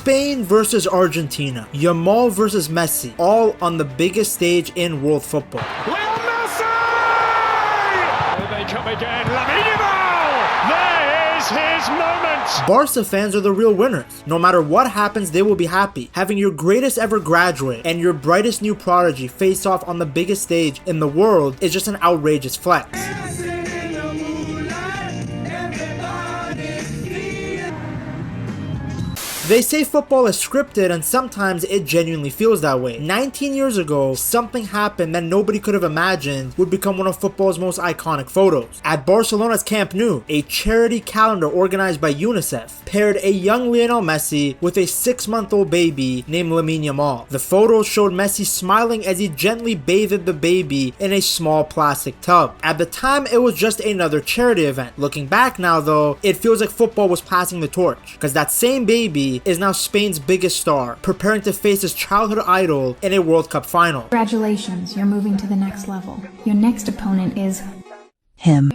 Spain versus Argentina, Yamal versus Messi, all on the biggest stage in world football. Lionel Messi! Here they come again, Lamine Yamal! There is his moment! Barca fans are the real winners. No matter what happens, they will be happy. Having your greatest ever graduate and your brightest new prodigy face off on the biggest stage in the world is just an outrageous flex. They say football is scripted, and sometimes it genuinely feels that way. 19 years ago, something happened that nobody could have imagined would become one of football's most iconic photos. At Barcelona's Camp Nou, a charity calendar organized by UNICEF paired a young Lionel Messi with a 6-month-old baby named Lamine Yamal. The photos showed Messi smiling as he gently bathed the baby in a small plastic tub. At the time, it was just another charity event. Looking back now though, it feels like football was passing the torch, because that same baby is now Spain's biggest star, preparing to face his childhood idol in a World Cup final. Congratulations, you're moving to the next level. Your next opponent is him.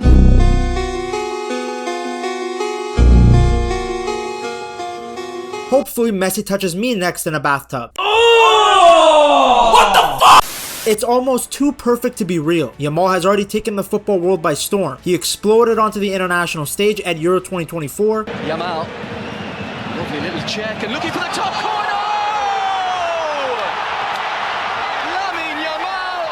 Hopefully Messi touches me next in a bathtub. Oh! What the fuck? It's almost too perfect to be real. Yamal has already taken the football world by storm. He exploded onto the international stage at Euro 2024. Yamal. Lovely little check and looking for the top corner! Lamine Yamal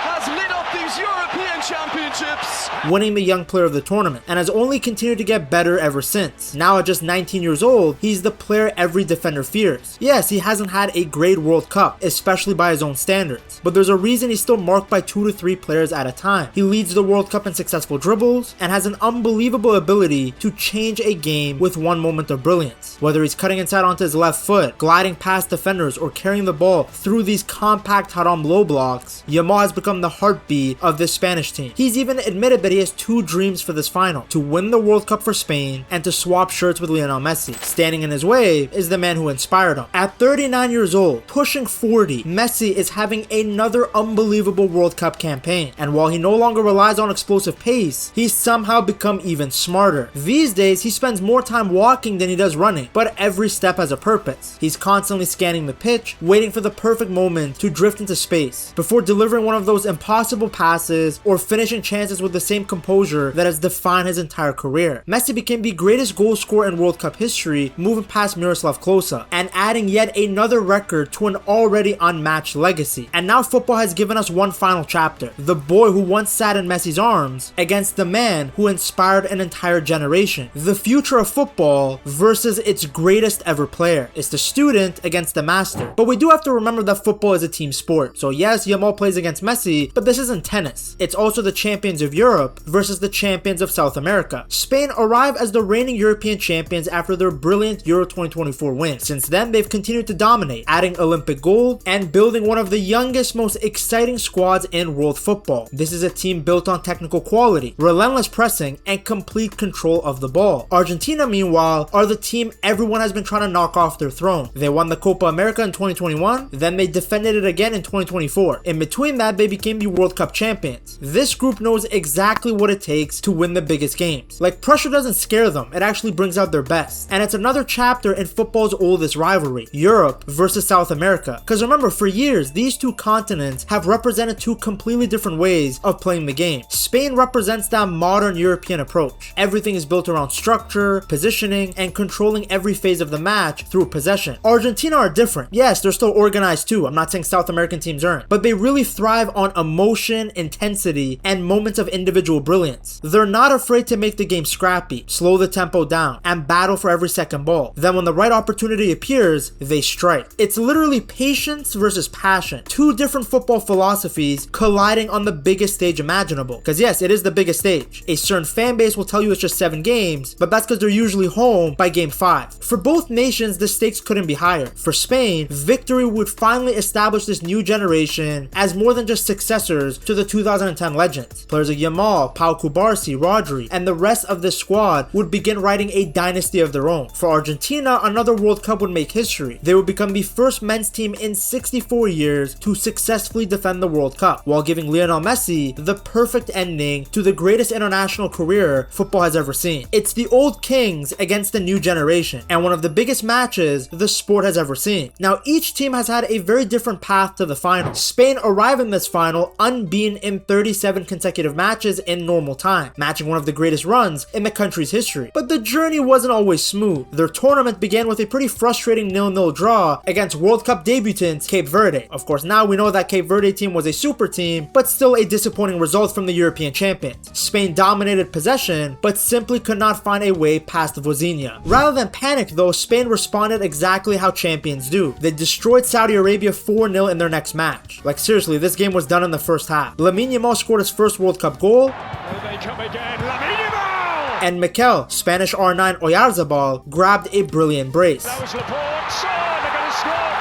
has lit up these European Championships! Winning the Young Player of the Tournament, and has only continued to get better ever since. Now at just 19 years old, he's the player every defender fears. Yes, he hasn't had a great World Cup, especially by his own standards, but there's a reason he's still marked by 2 to 3 players at a time. He leads the World Cup in successful dribbles, and has an unbelievable ability to change a game with one moment of brilliance. Whether he's cutting inside onto his left foot, gliding past defenders, or carrying the ball through these compact haram low blocks, Yamal has become the heartbeat of this Spanish team. He's even admitted that he has 2 dreams for this final: to win the World Cup for Spain and to swap shirts with Lionel Messi. Standing in his way is the man who inspired him. At 39 years old, pushing 40, Messi is having another unbelievable World Cup campaign, and while he no longer relies on explosive pace, he's somehow become even smarter. These days, he spends more time walking than he does running, but every step has a purpose. He's constantly scanning the pitch, waiting for the perfect moment to drift into space, before delivering one of those impossible passes or finishing chances with the same composure that has defined his entire career. Messi became the greatest goal scorer in World Cup history, moving past Miroslav Klose, and adding yet another record to an already unmatched legacy. And now football has given us one final chapter: the boy who once sat in Messi's arms against the man who inspired an entire generation. The future of football versus its greatest ever player. It's the student against the master. But we do have to remember that football is a team sport. So yes, Yamal plays against Messi, but this isn't tennis. It's also the champions of Europe versus the champions of South America. Spain arrive as the reigning European champions after their brilliant Euro 2024 win. Since then, they've continued to dominate, adding Olympic gold and building one of the youngest, most exciting squads in world football. This is a team built on technical quality, relentless pressing, and complete control of the ball. Argentina, meanwhile, are the team everyone has been trying to knock off their throne. They won the Copa America in 2021, then they defended it again in 2024. In between that, they became the World Cup champions. This group knows exactly what it takes to win the biggest games. Like, pressure doesn't scare them, it actually brings out their best. And it's another chapter in football's oldest rivalry, Europe versus South America. Because remember, for years, these two continents have represented two completely different ways of playing the game. Spain represents that modern European approach. Everything is built around structure, positioning, and controlling every phase of the match through possession. Argentina are different. Yes, they're still organized too. I'm not saying South American teams aren't, but they really thrive on emotion, intensity, and moments of individual brilliance. They're not afraid to make the game scrappy, slow the tempo down, and battle for every second ball. Then when the right opportunity appears, they strike. It's literally patience versus passion. Two different football philosophies colliding on the biggest stage imaginable. Because yes, it is the biggest stage. A certain fan base will tell you it's just 7 games, but that's because they're usually home by game 5. For both nations, the stakes couldn't be higher. For Spain, victory would finally establish this new generation as more than just successors to the 2010 legends. Players like Yamal, Pau Cubarsí, Rodri, and the rest of this squad would begin writing a dynasty of their own. For Argentina, another World Cup would make history. They would become the first men's team in 64 years to successfully defend the World Cup, while giving Lionel Messi the perfect ending to the greatest international career football has ever seen. It's the old kings against the new generation, and one of the biggest matches the sport has ever seen. Now, each team has had a very different path to the final. Spain arrived in this final unbeaten in 37 consecutive matches in normal time, matching one of the greatest runs in the country's history. But the journey wasn't always smooth. Their tournament began with a pretty frustrating 0-0 draw against World Cup debutants Cape Verde. Of course, now we know that Cape Verde team was a super team, but still a disappointing result from the European champions. Spain dominated possession, but simply could not find a way past Vozinha. Rather than panic though, Spain responded exactly how champions do. They destroyed Saudi Arabia 4-0 in their next match. Like seriously, this game was done in the first half. Lamine Yamal scored his first World Cup goal. Here they come again, Lamine Yamal! And Mikel, Spanish R9 Oyarzabal, grabbed a brilliant brace. That was Laporte, so they're going to score!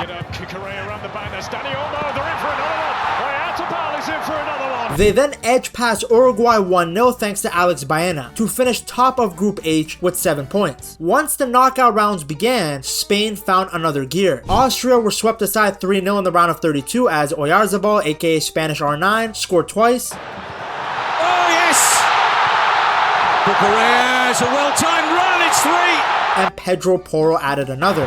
Get up, Kikere around the back, there's Dani Olmo, they're in for another one! Oyarzabal is in for another one! They then edged past Uruguay 1-0 thanks to Alex Baena to finish top of Group H with 7 points. Once the knockout rounds began, Spain found another gear. Austria were swept aside 3-0 in the round of 32 as Oyarzabal, aka Spanish R9, scored twice. Oh yes! Kikere, it's a well-timed run, it's 3! And Pedro Porro added another.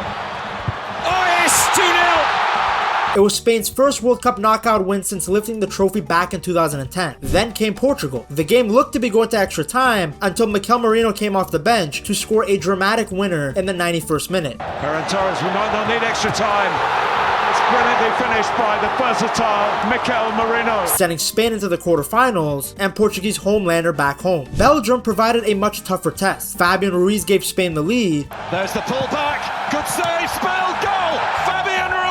Oh yes, 2-0! It was Spain's first World Cup knockout win since lifting the trophy back in 2010. Then came Portugal. The game looked to be going to extra time until Mikel Merino came off the bench to score a dramatic winner in the 91st minute. Ferran Torres, we might not need extra time. It's brilliantly finished by the versatile Mikel Merino. Sending Spain into the quarterfinals and Portuguese homelander back home. Belgium provided a much tougher test. Fabian Ruiz gave Spain the lead. There's the pullback. Good save, spell, goal! Fabian Ruiz!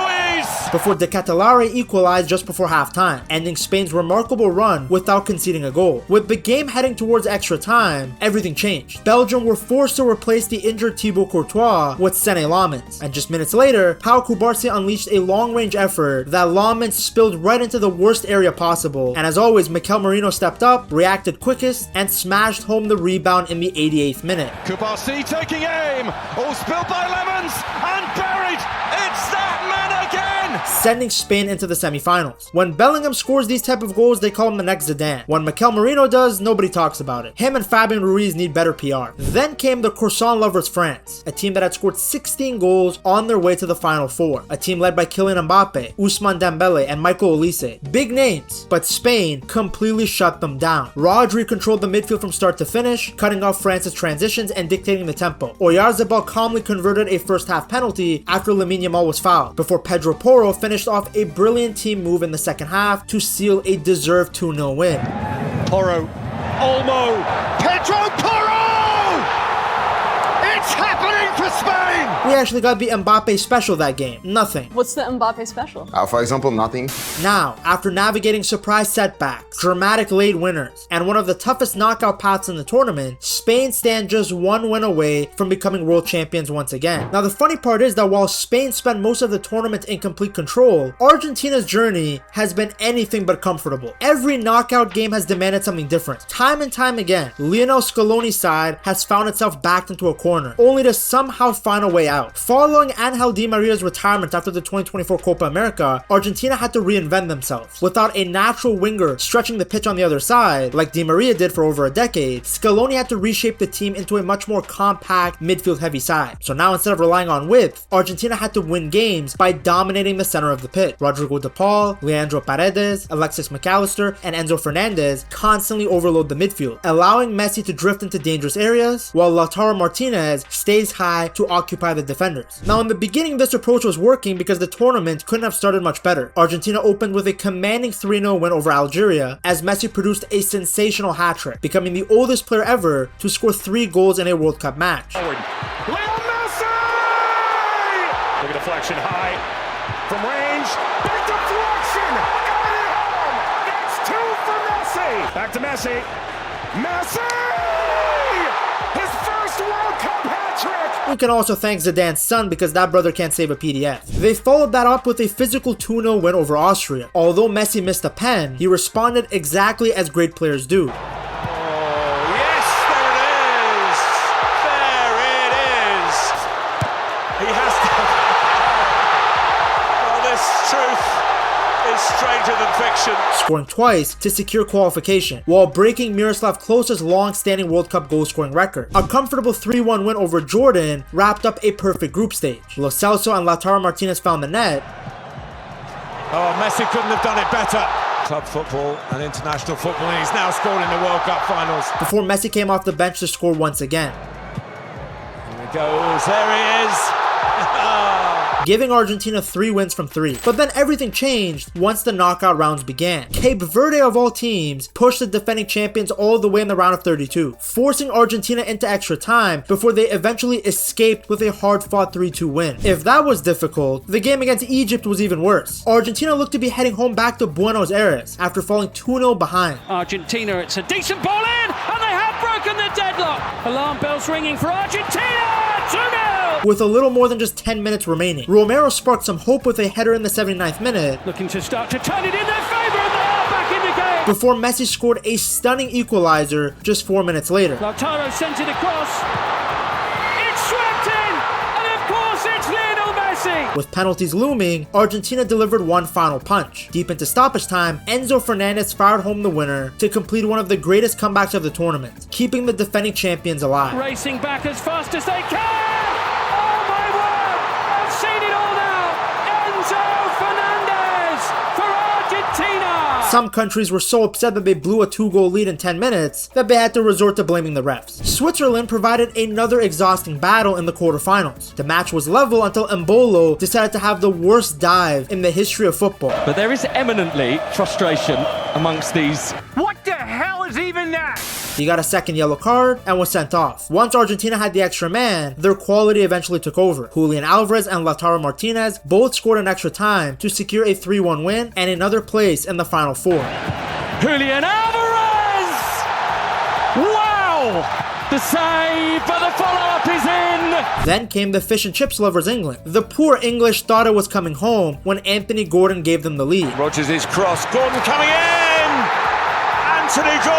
Before De Ketelaere equalized just before halftime, ending Spain's remarkable run without conceding a goal. With the game heading towards extra time, everything changed. Belgium were forced to replace the injured Thibaut Courtois with Senne Lammens, and just minutes later, Pau Cubarsí unleashed a long-range effort that Lammens spilled right into the worst area possible, and as always, Mikel Merino stepped up, reacted quickest, and smashed home the rebound in the 88th minute. Cubarsí taking aim, all spilled by Lemons, and buried! It's that man again! Sending Spain into the semifinals. When Bellingham scores these type of goals, they call him the next Zidane. When Mikel Merino does, nobody talks about it. Him and Fabian Ruiz need better PR. Then came the croissant lovers France, a team that had scored 16 goals on their way to the Final Four. A team led by Kylian Mbappe, Ousmane Dembele, and Michael Olise. Big names, but Spain completely shut them down. Rodri controlled the midfield from start to finish, cutting off France's transitions and dictating the tempo. Oyarzabal calmly converted a first half penalty after Lamine Yamal was fouled, before Pedro Porro finished off a brilliant team move in the second half to seal a deserved 2-0 win. Porro, Olmo, Pedro Porro! It's happening for Spain! We actually got the Mbappe special that game. Nothing. What's the Mbappe special? For example, nothing. Now, after navigating surprise setbacks, dramatic late winners, and one of the toughest knockout paths in the tournament, Spain stand just one win away from becoming world champions once again. Now, the funny part is that while Spain spent most of the tournament in complete control, Argentina's journey has been anything but comfortable. Every knockout game has demanded something different. Time and time again, Lionel Scaloni's side has found itself backed into a corner, only to somehow find a way out. Following Angel Di Maria's retirement after the 2024 Copa America, Argentina had to reinvent themselves. Without a natural winger stretching the pitch on the other side, like Di Maria did for over a decade, Scaloni had to reshape the team into a much more compact, midfield-heavy side. So now instead of relying on width, Argentina had to win games by dominating the center of the pitch. Rodrigo de Paul, Leandro Paredes, Alexis McAllister, and Enzo Fernandez constantly overload the midfield, allowing Messi to drift into dangerous areas, while Lautaro Martinez stays high to occupy the defenders. Now in the beginning this approach was working because the tournament couldn't have started much better. Argentina opened with a commanding 3-0 win over Algeria as Messi produced a sensational hat-trick, becoming the oldest player ever to score 3 goals in a World Cup match. Lionel Messi! Look at deflection high from range. Big deflection! Got it home! That's 2 for Messi! Back to Messi. Messi! His first World Cup hat trick. We can also thank Zidane's son because that brother can't save a PDF. They followed that up with a physical 2-0 win over Austria. Although Messi missed a pen, he responded exactly as great players do. Oh, yes, there it is. There it is. He has to. Well, this truth is stranger than fiction. Scoring twice to secure qualification, while breaking Miroslav Klose's long-standing World Cup goal-scoring record. A comfortable 3-1 win over Jordan wrapped up a perfect group stage. Lo Celso and Lautaro Martinez found the net. Oh, Messi couldn't have done it better. Club football and international football, and he's now scored in the World Cup finals. Before Messi came off the bench to score once again. Here he goes, there he is. Giving Argentina 3 wins from 3. But then everything changed once the knockout rounds began. Cape Verde of all teams pushed the defending champions all the way in the round of 32, forcing Argentina into extra time before they eventually escaped with a hard-fought 3-2 win. If that was difficult, the game against Egypt was even worse. Argentina looked to be heading home back to Buenos Aires after falling 2-0 behind. Argentina, it's a decent ball in, and they have broken the deadlock. Alarm bells ringing for Argentina, 2-0! With a little more than just 10 minutes remaining, Romero sparked some hope with a header in the 79th minute. Looking to start to turn it in their favor, and they are back in the game. Before Messi scored a stunning equalizer just 4 minutes later. Lautaro sent it across. It's swept in, and of course it's Lionel Messi. With penalties looming, Argentina delivered one final punch. Deep into stoppage time, Enzo Fernandez fired home the winner to complete one of the greatest comebacks of the tournament, keeping the defending champions alive. Racing back as fast as they can. Some countries were so upset that they blew a 2-goal lead in 10 minutes that they had to resort to blaming the refs. Switzerland provided another exhausting battle in the quarterfinals. The match was level until Embolo decided to have the worst dive in the history of football. But there is eminently frustration amongst these. What the hell is even that? He got a second yellow card and was sent off. Once Argentina had the extra man, their quality eventually took over. Julian Alvarez and Lautaro Martinez both scored in extra time to secure a 3-1 win and another place in the Final Four. Julian Alvarez! Wow! The save, but the follow-up is in! Then came the fish and chips lovers England. The poor English thought it was coming home when Anthony Gordon gave them the lead. Rodgers' cross, Gordon coming in! Anthony Gordon!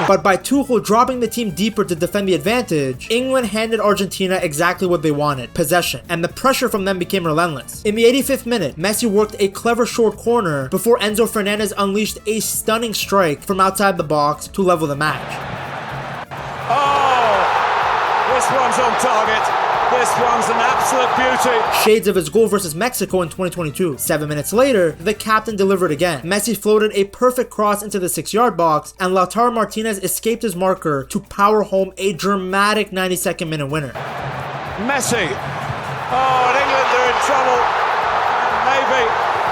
But by Tuchel dropping the team deeper to defend the advantage, England handed Argentina exactly what they wanted, possession, and the pressure from them became relentless. In the 85th minute, Messi worked a clever short corner before Enzo Fernandez unleashed a stunning strike from outside the box to level the match. Oh, this one's on target. This one's an absolute beauty. Shades of his goal versus Mexico in 2022. 7 minutes later, the captain delivered again. Messi floated a perfect cross into the 6-yard box, and Lautaro Martinez escaped his marker to power home a dramatic 92nd minute winner. Messi. Oh, and England are in trouble. Maybe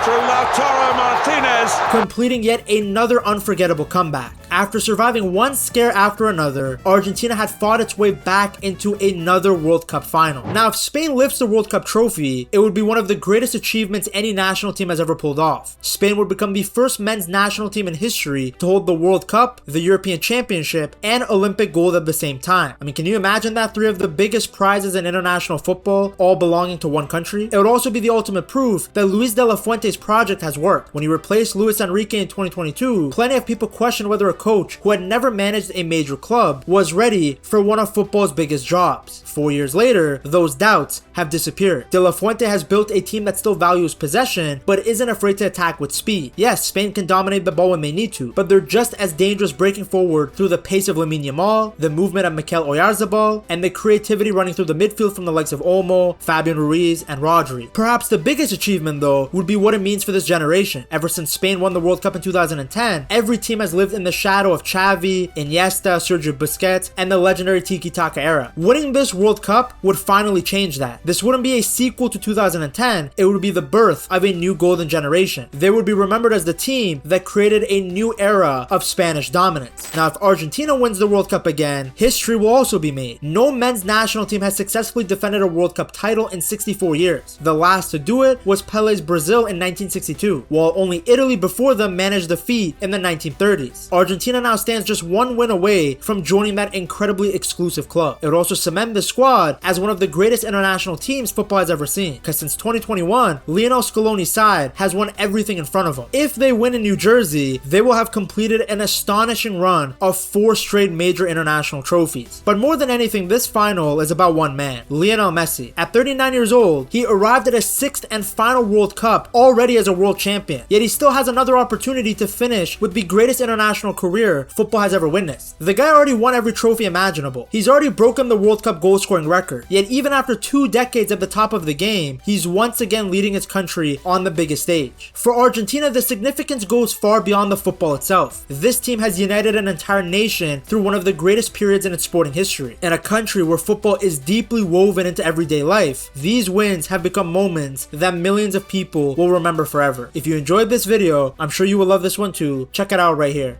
through Lautaro Martinez. Completing yet another unforgettable comeback. After surviving one scare after another, Argentina had fought its way back into another World Cup final. Now, if Spain lifts the World Cup trophy, it would be one of the greatest achievements any national team has ever pulled off. Spain would become the first men's national team in history to hold the World Cup, the European Championship, and Olympic gold at the same time. I mean, can you imagine that? 3 of the biggest prizes in international football, all belonging to one country? It would also be the ultimate proof that Luis de la Fuente's project has worked. When he replaced Luis Enrique in 2022, plenty of people questioned whether a coach who had never managed a major club was ready for one of football's biggest jobs. 4 years later, those doubts have disappeared. De La Fuente has built a team that still values possession, but isn't afraid to attack with speed. Yes, Spain can dominate the ball when they need to, but they're just as dangerous breaking forward through the pace of Lamine Yamal, the movement of Mikel Oyarzabal, and the creativity running through the midfield from the likes of Olmo, Fabian Ruiz, and Rodri. Perhaps the biggest achievement, though, would be what it means for this generation. Ever since Spain won the World Cup in 2010, every team has lived in the shadow of Xavi, Iniesta, Sergio Busquets, and the legendary Tiki-Taka era. Winning this World Cup would finally change that. This wouldn't be a sequel to 2010, it would be the birth of a new golden generation. They would be remembered as the team that created a new era of Spanish dominance. Now, if Argentina wins the World Cup again, history will also be made. No men's national team has successfully defended a World Cup title in 64 years. The last to do it was Pele's Brazil in 1962, while only Italy before them managed the feat in the 1930s. Argentina Argentina now stands just one win away from joining that incredibly exclusive club. It would also cement the squad as one of the greatest international teams football has ever seen, because since 2021, Lionel Scaloni's side has won everything in front of them. If they win in New Jersey, they will have completed an astonishing run of 4 straight major international trophies. But more than anything, this final is about one man, Lionel Messi. At 39 years old, he arrived at a 6th and final World Cup already as a world champion, yet he still has another opportunity to finish with the greatest international career football has ever witnessed. The guy already won every trophy imaginable. He's already broken the World Cup goal scoring record, yet even after 2 decades at the top of the game, he's once again leading his country on the biggest stage. For Argentina, the significance goes far beyond the football itself. This team has united an entire nation through one of the greatest periods in its sporting history. In a country where football is deeply woven into everyday life, these wins have become moments that millions of people will remember forever. If you enjoyed this video, I'm sure you will love this one too. Check it out right here.